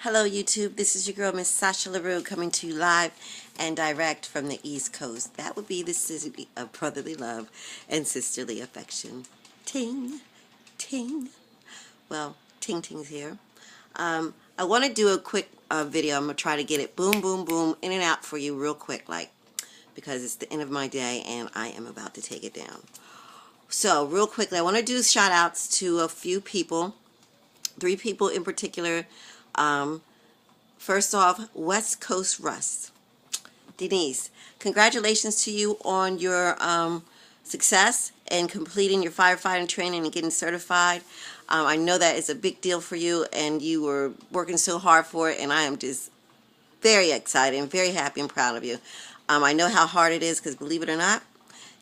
Hello YouTube, this is your girl Miss Sasha LaRue coming to you live and direct from the East Coast. That would be the city of brotherly love and sisterly affection. Ting, ting. Well, ting ting's here. I want to do a quick video. I'm going to try to get it boom, boom, boom, in and out for you real quick, because it's the end of my day and I am about to take it down. So, real quickly, I want to do shout outs to a few people, 3 people in particular. First off, West Coast Russ. Denise, congratulations to you on your success in completing your firefighting training and getting certified. I know that is a big deal for you and you were working so hard for it, and I am just very excited and very happy and proud of you. I know how hard it is because, believe it or not,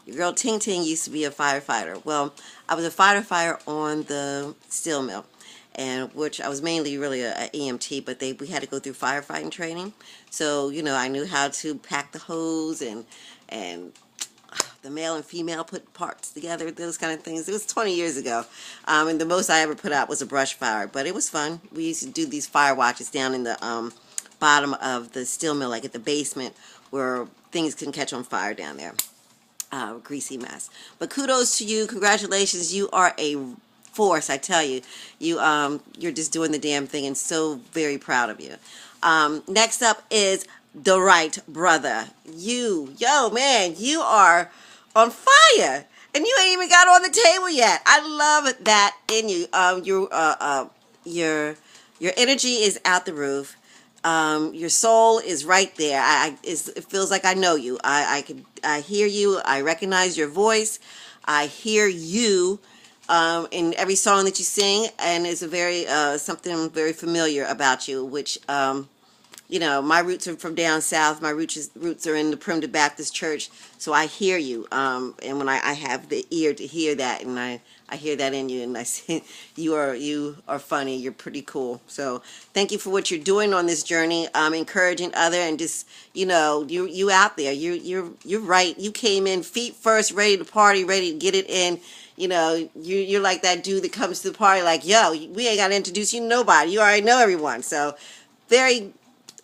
your girl Ting Ting used to be a firefighter. Well, I was a firefighter on the steel mill, and which I was mainly really a EMT, but we had to go through firefighting training. So, you know, I knew how to pack the hose and the male and female put parts together, those kind of things. It was 20 years ago. And the most I ever put out was a brush fire, but it was fun. We used to do these fire watches down in the bottom of the steel mill, like at the basement, where things can catch on fire down there. Greasy mess. But kudos to you. Congratulations. You are a force, I tell you. You're just doing the damn thing, and so very proud of you. Next up is DaRightBrother. Yo man, you are on fire, and you ain't even got on the table yet. I love that in you. Your energy is out the roof. Your soul is right there. It feels like I know you. I hear you. I recognize your voice. I hear you in every song that you sing, and it's a very something very familiar about you, which you know, my roots are from down south. My roots are in the Primitive Baptist Church, so I hear you, and when I have the ear to hear that, and I hear that in you, and I say you are funny. You're pretty cool. So thank you for what you're doing on this journey, encouraging other, and just, you know, you out there. You're right. You came in feet first, ready to party, ready to get it in. You know, you're like that dude that comes to the party like, yo, we ain't got to introduce you to nobody. You already know everyone. So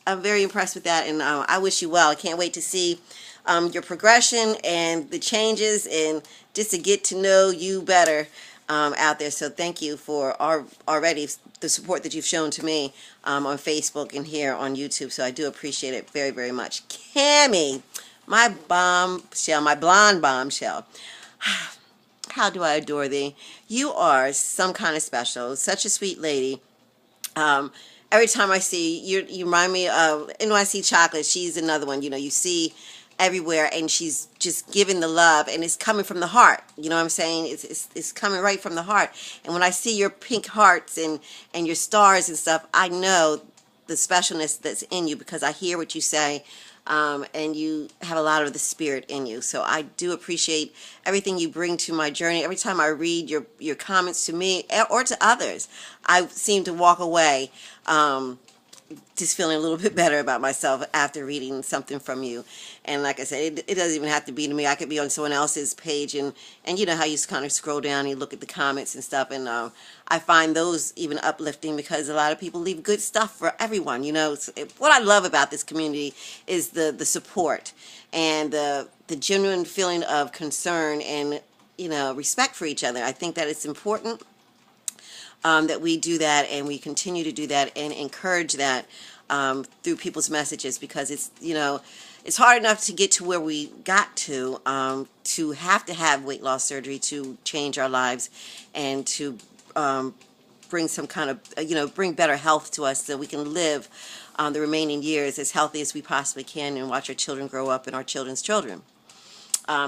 I'm very impressed with that, and I wish you well. I can't wait to see your progression and the changes, and just to get to know you better out there. So thank you for already the support that you've shown to me on Facebook and here on YouTube. So I do appreciate it very, very much. Cammie, my bombshell, my blonde bombshell. How do I adore thee? You are some kind of special. Such a sweet lady. Every time I see you, you remind me of NYC Chocolate. She's another one, you know, you see everywhere, and she's just giving the love, and it's coming from the heart. You know what I'm saying? It's coming right from the heart. And when I see your pink hearts and your stars and stuff, I know the specialness that's in you, because I hear what you say, and you have a lot of the spirit in you. So I do appreciate everything you bring to my journey. Every time I read your comments to me or to others, I seem to walk away just feeling a little bit better about myself after reading something from you. And like I said, it doesn't even have to be to me. I could be on someone else's page, and you know how you kind of scroll down and you look at the comments and stuff, and I find those even uplifting, because a lot of people leave good stuff for everyone. You know, what I love about this community is the support and the genuine feeling of concern and, you know, respect for each other. I think that it's important that we do that, and we continue to do that and encourage that through people's messages, because it's, you know, it's hard enough to get to where we got to have weight loss surgery to change our lives and to bring some kind of, you know, bring better health to us so we can live the remaining years as healthy as we possibly can and watch our children grow up and our children's children.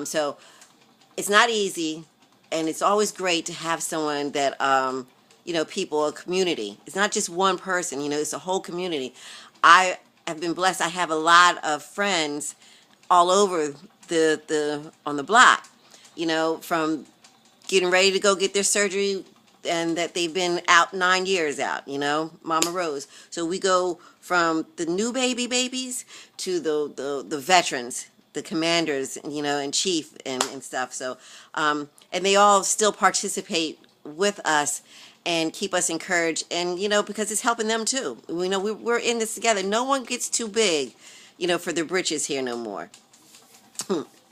So it's not easy, and it's always great to have someone that, you know, people, a community. It's not just one person, you know, it's a whole community. I have been blessed. I have a lot of friends all over on the block, you know, from getting ready to go get their surgery, and that they've been out 9 years out, you know, Mama Rose. So we go from the new babies to the veterans, the commanders, you know, and chief and stuff. So, and they all still participate with us and keep us encouraged. And, because it's helping them too. We're in this together. No one gets too big, for their britches here no more.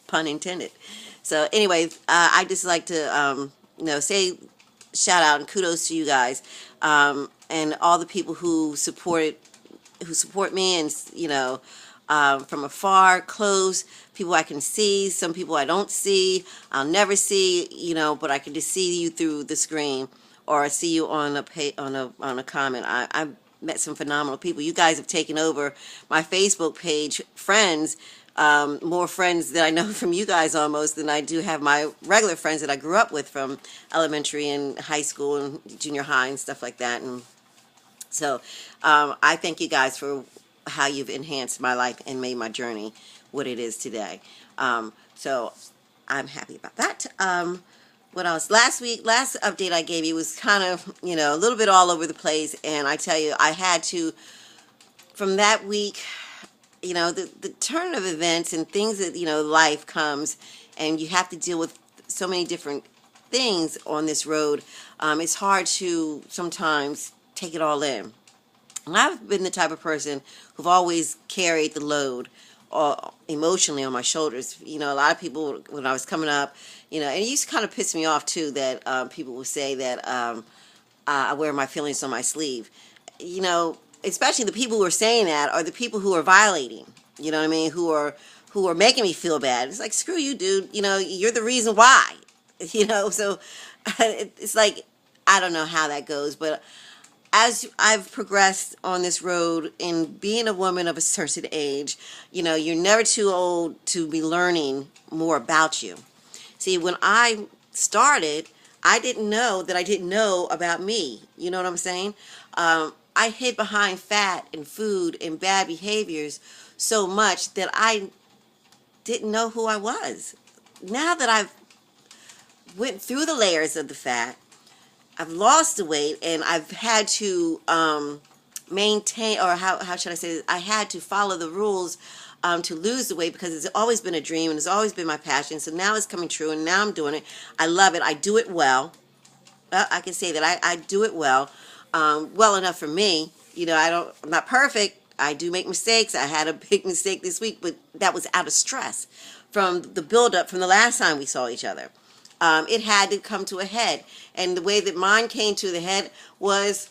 Pun intended. So anyway, I just like to, say shout out and kudos to you guys, and all the people who support me, and from afar, close, people I can see, some people I don't see, I'll never see, but I can just see you through the screen, or see you on a comment. I've met some phenomenal people. You guys have taken over my Facebook page, friends. More friends that I know from you guys almost than I do have my regular friends that I grew up with from elementary and high school and junior high and stuff like that. And so I thank you guys for how you've enhanced my life and made my journey what it is today. So I'm happy about that. What else? Last update I gave you was kind of, a little bit all over the place. And I tell you, I had to, from that week, the turn of events and things that, life comes, and you have to deal with so many different things on this road. It's hard to sometimes take it all in. And I've been the type of person who've always carried the load emotionally on my shoulders. A lot of people, when I was coming up, and it used to kind of piss me off too that people would say that I wear my feelings on my sleeve. Especially the people who are saying that are the people who are violating, you know what I mean, who are making me feel bad. It's like, screw you, dude, you're the reason why, so it's like, I don't know how that goes, but as I've progressed on this road in being a woman of a certain age, you're never too old to be learning more about you. See, when I started, I didn't know that I didn't know about me. You know what I'm saying? I hid behind fat and food and bad behaviors so much that I didn't know who I was. Now that I've went through the layers of the fat, I've lost the weight, and I've had to maintain, or how should I say this? I had to follow the rules to lose the weight, because it's always been a dream and it's always been my passion. So now it's coming true, and now I'm doing it. I love it. I do it well. I can say that I do it well. Well enough for me. I'm not perfect. I do make mistakes. I had a big mistake this week, but that was out of stress from the buildup from the last time we saw each other. It had to come to a head. And the way that mine came to the head was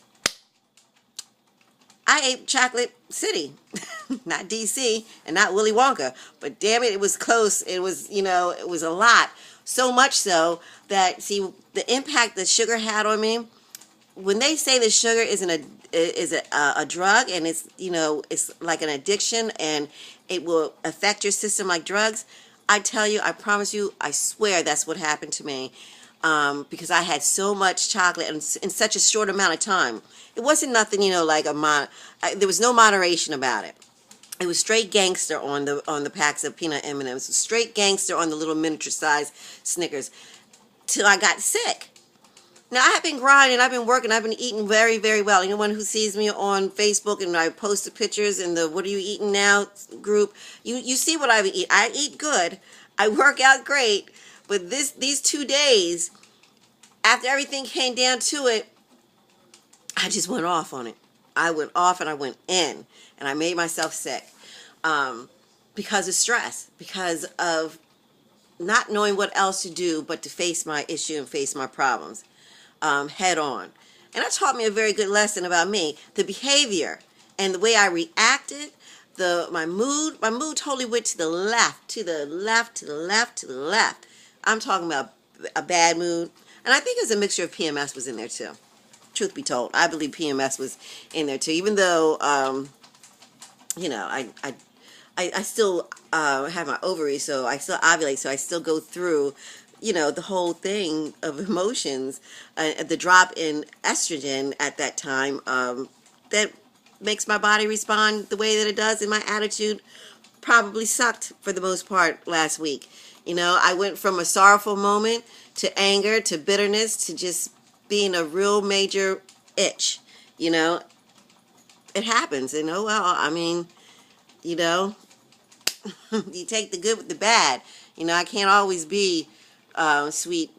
I ate Chocolate City, not DC and not Willy Wonka, but damn it, it was close. It was, it was a lot. So much so that, see, the impact that sugar had on me, when they say that sugar is a drug, and it's, it's like an addiction and it will affect your system like drugs, I tell you, I promise you, I swear that's what happened to me, because I had so much chocolate in such a short amount of time. It wasn't nothing, like there was no moderation about it. It was straight gangster on the packs of peanut M&Ms, straight gangster on the little miniature size Snickers, till I got sick. Now, I have been grinding, I've been working, I've been eating very, very well. Anyone who sees me on Facebook and I post the pictures in the What Are You Eating Now group, you see what I eat. I eat good, I work out great, but these 2 days, after everything came down to it, I just went off on it. I went off and I went in, and I made myself sick because of stress, because of not knowing what else to do but to face my issue and face my problems. Head on. And that taught me a very good lesson about me. The behavior and the way I reacted, my mood totally went to the left, to the left, to the left, to the left. I'm talking about a bad mood. And I think it was a mixture of PMS was in there too. Truth be told, I believe PMS was in there too. Even though, I still have my ovaries, so I still ovulate, so I still go through the whole thing of emotions, the drop in estrogen at that time, that makes my body respond the way that it does, and my attitude probably sucked for the most part last week. I went from a sorrowful moment to anger to bitterness to just being a real major itch. It happens, and oh well, I mean, you take the good with the bad. I can't always be sweet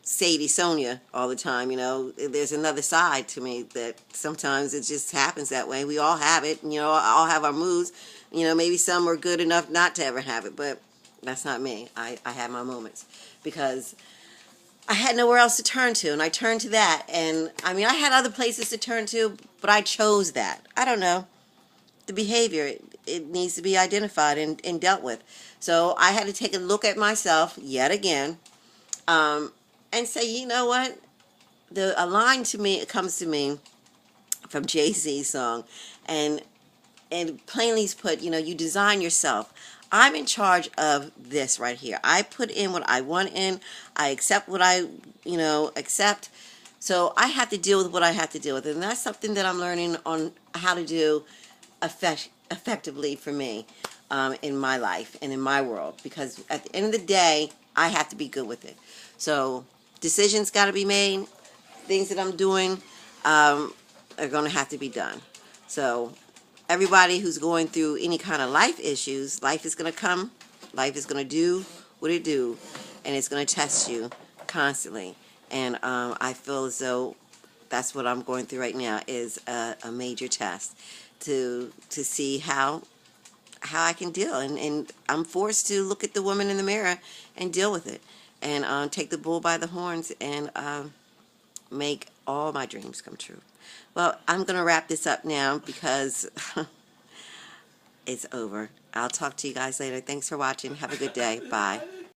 Sadie Sonia all the time. There's another side to me that sometimes it just happens that way. We all have it. All have our moods. Maybe some are good enough not to ever have it, but that's not me. I have my moments because I had nowhere else to turn to, and I turned to that. And I mean, I had other places to turn to, but I chose that. I don't know. The behavior, it needs to be identified and dealt with. So I had to take a look at myself yet again, and say, you know what? A line to me, it comes to me from Jay-Z's song, and plainly put, you design yourself. I'm in charge of this right here. I put in what I want in. I accept what I, accept. So I have to deal with what I have to deal with. And that's something that I'm learning on how to do effectively for me in my life and in my world. Because at the end of the day, I have to be good with it. So decisions got to be made. Things that I'm doing are going to have to be done. So everybody who's going through any kind of life issues, life is going to come. Life is going to do what it do. And it's going to test you constantly. And I feel as though that's what I'm going through right now is a major test to see how I can deal. And I'm forced to look at the woman in the mirror and deal with it. And take the bull by the horns and make all my dreams come true. Well, I'm going to wrap this up now because it's over. I'll talk to you guys later. Thanks for watching. Have a good day. Bye.